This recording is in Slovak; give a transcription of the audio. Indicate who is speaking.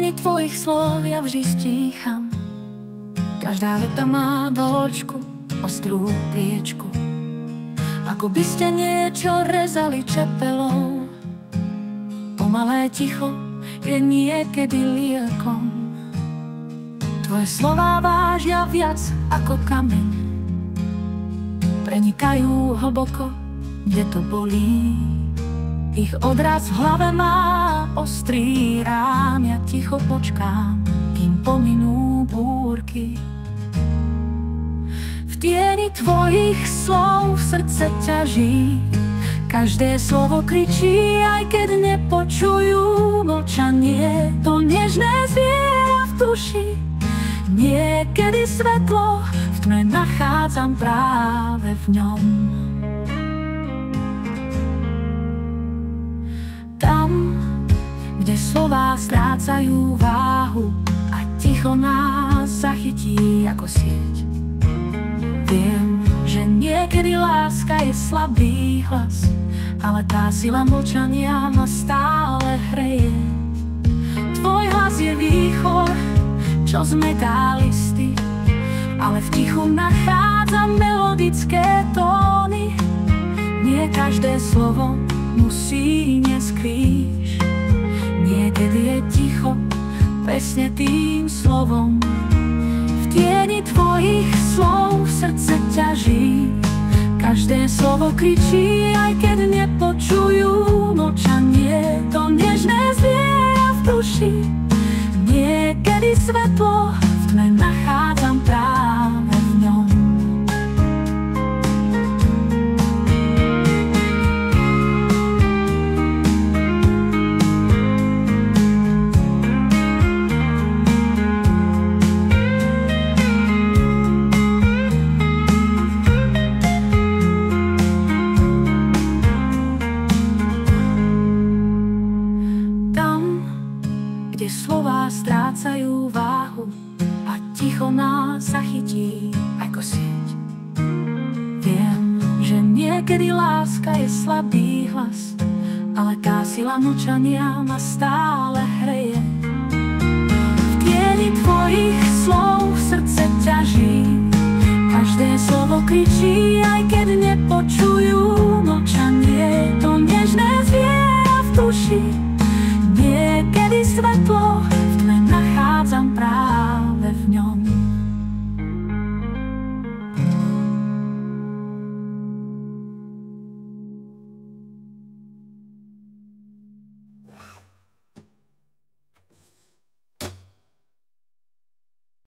Speaker 1: tieni tvojich slov ja vždy stícham. Každá veta má dĺžku, ostrú priečku, ako by ste niečo rezali čepelou. Pomalé ticho je niekedy liekom. Tvoje slová vážia viac ako kameň, prenikajú hlboko, kde to bolí. Ich odraz v hlave má ostrý rám, ja ticho počkám, kým pominú búrky. V tieni tvojich slov srdce ťaží, každé slovo kričí, aj keď nepočujú mlčanie. To nežné zviera v duši, niekedy svetlo v tme nachádzam práve v ňom. Tam, kde slová strácajú váhu a ticho nás zachytí ako sieť. Viem, že niekedy láska je slabý hlas, ale tá sila mlčania ma stále hreje. Tvoj hlas je výchor, čo zmetá listy, ale v tichu nachádzam melodické tóny. Nie každé slovo musí niesť kríž, niekedy je ticho presne tým slovom. V tieni tvojich slov srdce ťaží, každé slovo kričí, aj keď nepočujú mlčanie. To nežné zviera v duši, niekedy svetlo v tme nachádzam práve v ňom. Kde slová strácajú váhu a ticho nás zachytí ako sieť. Viem, že niekedy láska je slabý hlas, ale tá sila mlčania ma stále hreje. V tieni tvojich slov srdce ťaží, každé slovo kričí, aj keď nepočujú mlčanie. To nežné zviera v duši, niekedy svetlo